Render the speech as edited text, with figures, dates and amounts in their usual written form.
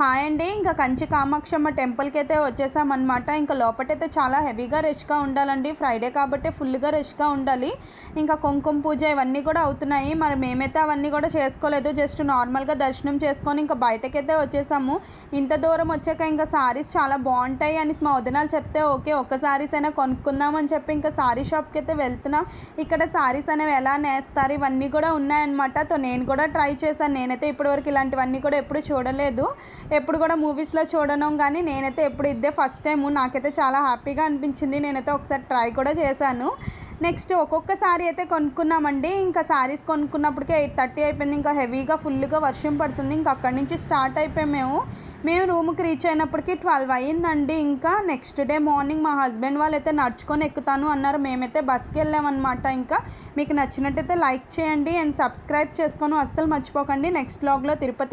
Hi అండి. ఇంకా కంచి కామాక్షమ్మ టెంపుల్‌కైతే వచ్చేసామనమాట. ఇంకా లోపటైతే చాలా హెవీగా రష్‌గా ఉండాలండి. ఫ్రైడే కాబట్టి ఫుల్‌గా రష్‌గా ఉండాలి. ఇంకా కుంకుమ పూజ ఇవన్నీ కూడా అవుతున్నాయి. మరి మేమైతే అవన్నీ కూడా చేసుకోలేదు. జస్ట్ నార్మల్‌గా దర్శనం చేసుకొని ఇంకా బయటకైతే వచ్చేసాము. ఇంత దూరం వచ్చాక ఇంకా సారీస్ చాలా బాగుంటాయి అనేసి మా వదినాలు చెప్తే ఓకే ఒక్క సారీస్ అయినా కొనుక్కుందాం అని చెప్పి ఇంకా సారీ షాప్‌కి అయితే వెళ్తున్నాం. ఇక్కడ సారీస్ అనేవి ఎలా నేస్తారు ఇవన్నీ కూడా ఉన్నాయన్నమాట. నేను కూడా ట్రై చేశాను. నేనైతే ఇప్పటివరకు ఇలాంటివన్నీ కూడా ఎప్పుడు చూడలేదు. ఎప్పుడు కూడా మూవీస్లో చూడను కానీ నేనైతే ఎప్పుడు ఇదే ఫస్ట్ టైము. నాకైతే చాలా హ్యాపీగా అనిపించింది. నేనైతే ఒకసారి ట్రై కూడా చేశాను. నెక్స్ట్ ఒక్కొక్క సారీ అయితే కొనుక్కున్నామండి. ఇంకా సారీస్ కొనుక్కున్నప్పటికే 8:30 అయిపోయింది. ఇంకా హెవీగా ఫుల్గా వర్షం పడుతుంది. ఇంకా అక్కడి నుంచి స్టార్ట్ అయిపోయాం మేము రూమ్కి రీచ్ అయినప్పటికీ 12 అయ్యిందండి. ఇంకా నెక్స్ట్ డే మార్నింగ్ మా హస్బెండ్ వాళ్ళైతే నడుచుకొని ఎక్కుతాను అన్నారు. మేమైతే బస్కి వెళ్ళామన్నమాట. ఇంకా మీకు నచ్చినట్టయితే లైక్ చేయండి అండ్ సబ్స్క్రైబ్ చేసుకొని అస్సలు మర్చిపోకండి. నెక్స్ట్ వ్లాగ్లో తిరుపతి